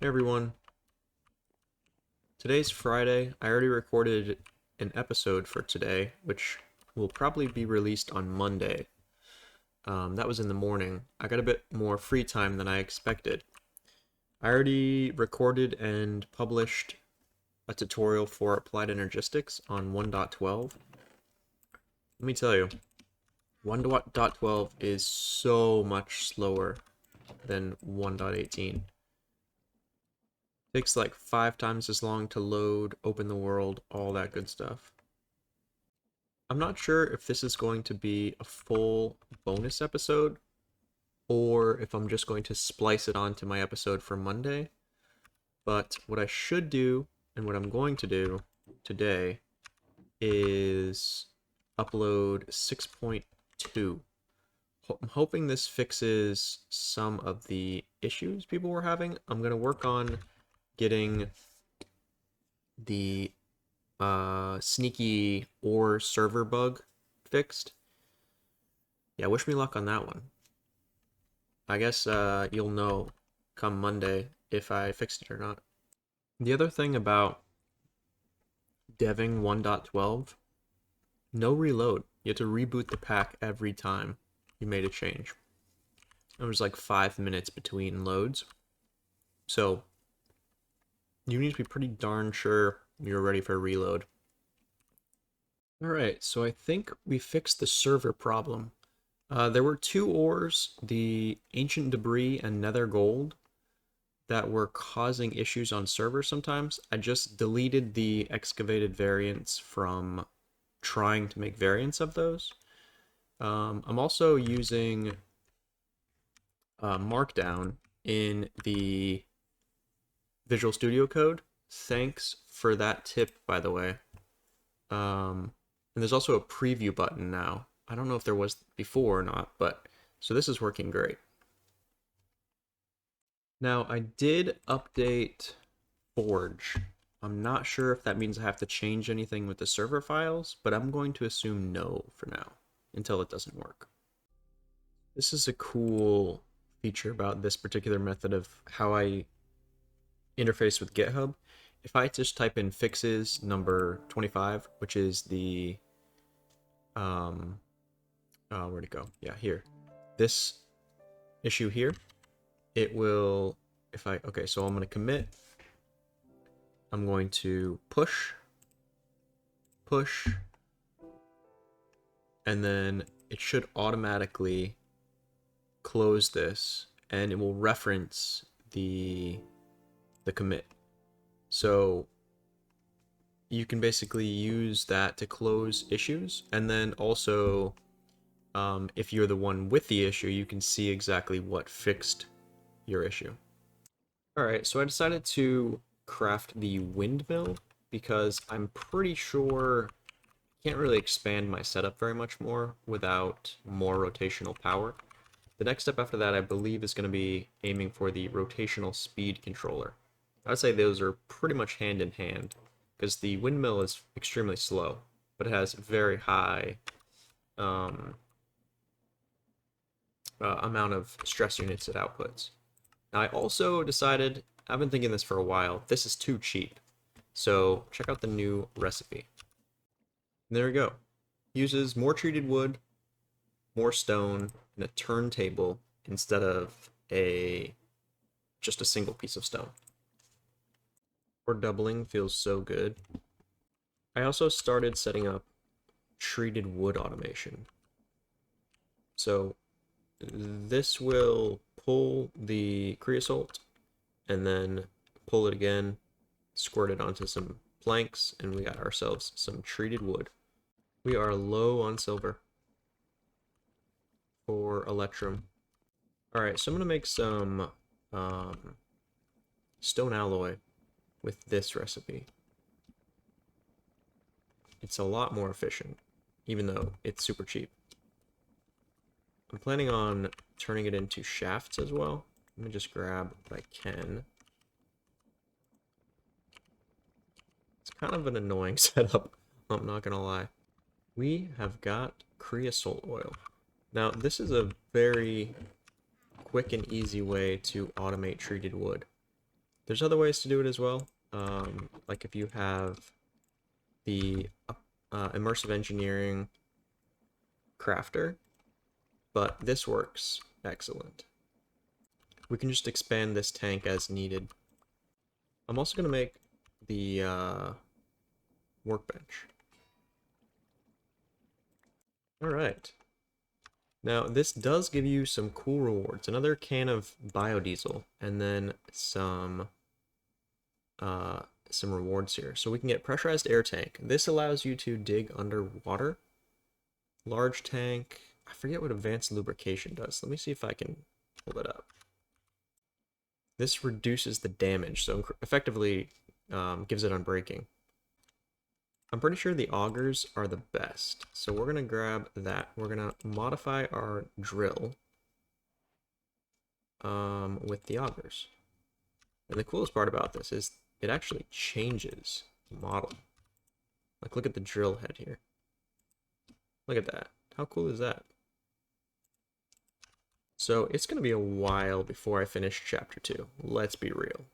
Hey everyone, today's Friday. I already recorded an episode for today, which will probably be released on Monday. That was in the morning. I got a bit more free time than I expected. I already recorded and published a tutorial for applied energistics on 1.12. Let me tell you, 1.12 is so much slower than 1.18. Takes like 5 times as long to load, open the world, all that good stuff. I'm not sure if this is going to be a full bonus episode or if I'm just going to splice it onto my episode for Monday. But what I should do and what I'm going to do today is upload 6.2. I'm hoping this fixes some of the issues people were having. I'm going to work on getting the sneaky ore server bug fixed. Yeah, wish me luck on that one. I guess you'll know come Monday if I fixed it or not. The other thing about deving 1.12, no reload. You have to reboot the pack every time you made a change. There was like 5 minutes between loads. So you need to be pretty darn sure you're ready for a reload. Alright, so I think we fixed the server problem. There were two ores, the ancient debris and nether gold, that were causing issues on server sometimes. I just deleted the excavated variants from trying to make variants of those. I'm also using Markdown in the Visual Studio Code. Thanks for that tip, by the way. And there's also a preview button now. I don't know if there was before or not, but so this is working great. Now, I did update Forge. I'm not sure if that means I have to change anything with the server files, but I'm going to assume no for now, until it doesn't work. This is a cool feature about this particular method of how I interface with GitHub. If I just type in fixes number 25, which is the where'd it go? Yeah, here. This issue here, it will, okay, so I'm going to commit. I'm going to push, and then it should automatically close this, and it will reference the commit. So you can basically use that to close issues, and then also if you're the one with the issue, you can see exactly what fixed your issue. Alright, so I decided to craft the windmill because I'm pretty sure I can't really expand my setup very much more without more rotational power. The next step after that, I believe, is going to be aiming for the rotational speed controller. I would say those are pretty much hand in hand, because the windmill is extremely slow, but it has very high amount of stress units it outputs. Now, I also decided, I've been thinking this for a while, this is too cheap. So check out the new recipe. And there we go. Uses more treated wood, more stone, and a turntable instead of just a single piece of stone. Or doubling feels so good. I also started setting up treated wood automation. So this will pull the creosote and then pull it again, squirt it onto some planks, and we got ourselves some treated wood. We are low on silver for electrum. Alright, so I'm going to make some stone alloy with this recipe. It's a lot more efficient, even though it's super cheap. I'm planning on turning it into shafts as well. Let me just grab what I can. It's kind of an annoying setup, I'm not gonna lie. We have got creosote oil. Now, this is a very quick and easy way to automate treated wood. There's other ways to do it as well. Like if you have the immersive engineering crafter, but this works excellent. We can just expand this tank as needed. I'm also going to make the workbench. Alright. Now, this does give you some cool rewards. Another can of biodiesel, and then some rewards here. So we can get pressurized air tank. This allows you to dig underwater. Large tank. I forget what advanced lubrication does. Let me see if I can pull it up. This reduces the damage, so effectively gives it unbreaking. I'm pretty sure the augers are the best, so we're gonna grab that. We're gonna modify our drill with the augers. And the coolest part about this is it actually changes the model. Like, look at the drill head here. Look at that. How cool is that? So it's going to be a while before I finish chapter 2. Let's be real.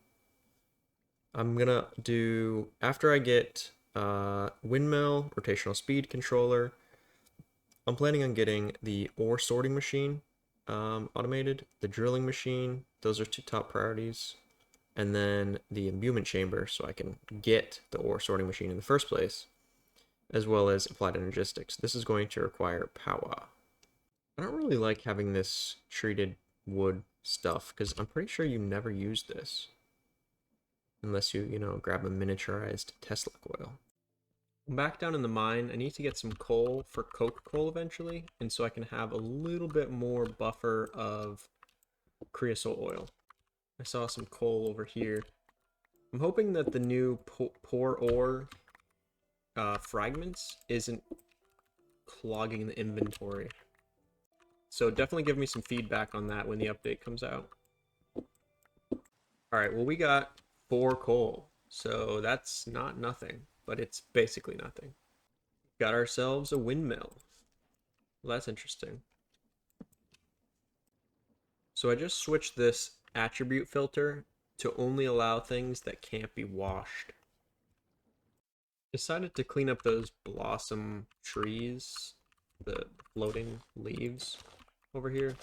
I'm going to do, after I get windmill, rotational speed controller, I'm planning on getting the ore sorting machine automated, the drilling machine, those are 2 top priorities, and then the imbuement chamber so I can get the ore sorting machine in the first place, as well as applied energistics. This is going to require power. I don't really like having this treated wood stuff, because I'm pretty sure you never use this. Unless you know, grab a miniaturized Tesla coil. I'm back down in the mine. I need to get some coal for coke coal eventually, and so I can have a little bit more buffer of creosote oil. I saw some coal over here. I'm hoping that the new pour ore fragments isn't clogging the inventory. So definitely give me some feedback on that when the update comes out. Alright, well we got 4 coal. So that's not nothing, but it's basically nothing. Got ourselves a windmill. Well, that's interesting. So I just switched this attribute filter to only allow things that can't be washed. Decided to clean up those blossom trees, the floating leaves over here.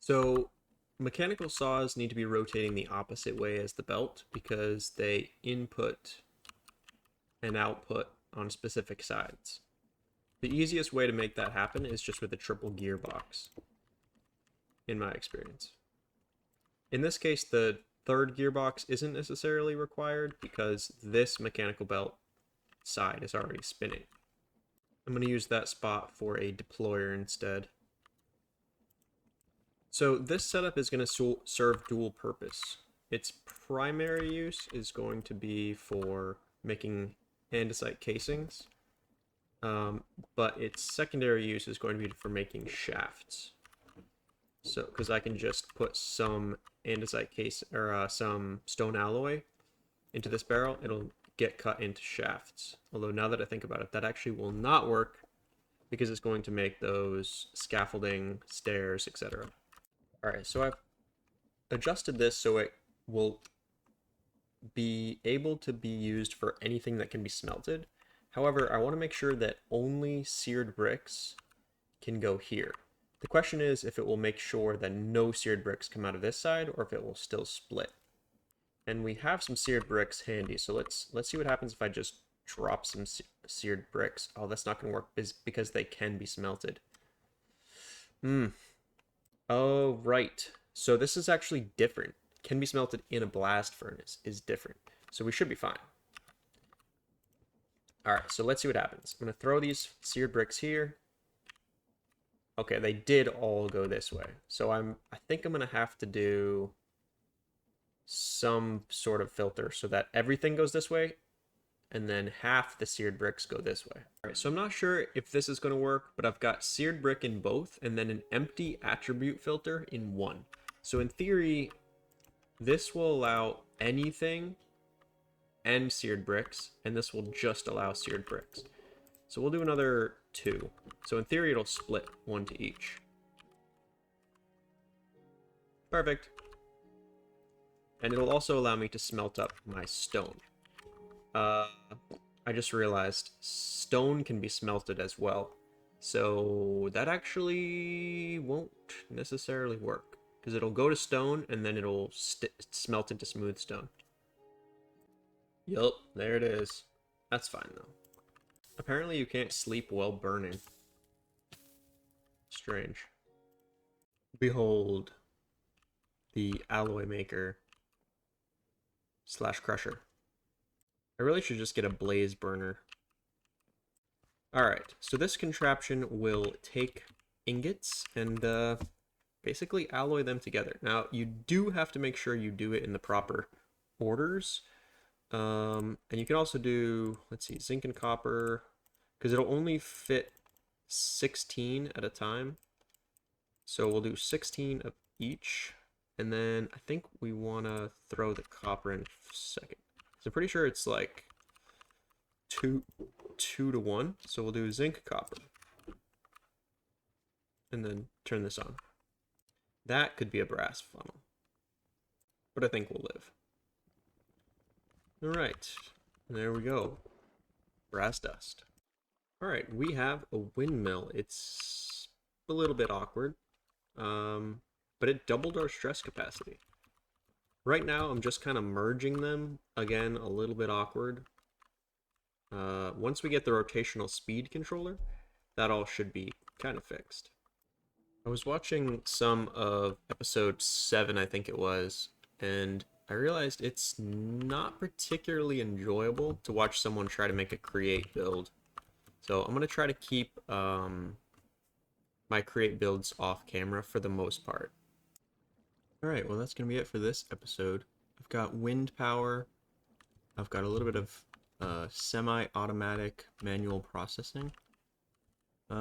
So mechanical saws need to be rotating the opposite way as the belt because they input and output on specific sides. The easiest way to make that happen is just with a triple gearbox, in my experience. In this case, the third gearbox isn't necessarily required because this mechanical belt side is already spinning. I'm going to use that spot for a deployer instead. So this setup is going to serve dual purpose. Its primary use is going to be for making andesite casings, but its secondary use is going to be for making shafts. So, because I can just put some andesite case or some stone alloy into this barrel, it'll get cut into shafts. Although now that I think about it, that actually will not work because it's going to make those scaffolding, stairs, etc. Alright, so I've adjusted this so it will be able to be used for anything that can be smelted. However, I want to make sure that only seared bricks can go here. The question is if it will make sure that no seared bricks come out of this side or if it will still split. And we have some seared bricks handy, so let's see what happens if I just drop some seared bricks. Oh, that's not going to work because they can be smelted. Oh, right. So this is actually different. Can be smelted in a blast furnace is different. So we should be fine. Alright, so let's see what happens. I'm going to throw these seared bricks here. Okay, they did all go this way. So I think I'm going to have to do some sort of filter so that everything goes this way and then half the seared bricks go this way. All right, so I'm not sure if this is going to work, but I've got seared brick in both and then an empty attribute filter in one. So in theory, this will allow anything and seared bricks, and this will just allow seared bricks. So we'll do another 2. So in theory, it'll split 1 to each. Perfect. And it'll also allow me to smelt up my stone. I just realized stone can be smelted as well. So that actually won't necessarily work. Because it'll go to stone and then it'll smelt into smooth stone. Yup, there it is. That's fine though. Apparently you can't sleep while burning. Strange. Behold the alloy maker / crusher. I really should just get a blaze burner. Alright, so this contraption will take ingots and basically alloy them together. Now, you do have to make sure you do it in the proper orders. And you can also do, let's see, zinc and copper, because it'll only fit 16 at a time. So we'll do 16 of each, and then I think we want to throw the copper in second. So I'm pretty sure it's like 2 to 1. So we'll do zinc copper, and then turn this on. That could be a brass funnel, but I think we'll live. All right, there we go. Brass dust. All right, we have a windmill. It's a little bit awkward, but it doubled our stress capacity. Right now, I'm just kind of merging them. Again, a little bit awkward. Once we get the rotational speed controller, that all should be kind of fixed. I was watching some of episode 7, I think it was, and I realized it's not particularly enjoyable to watch someone try to make a create build. So I'm going to try to keep my create builds off camera for the most part. Alright, well that's going to be it for this episode. I've got wind power. I've got a little bit of semi-automatic manual processing. I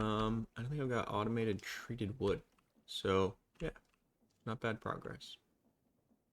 don't think I've got automated treated wood. So, yeah, not bad progress.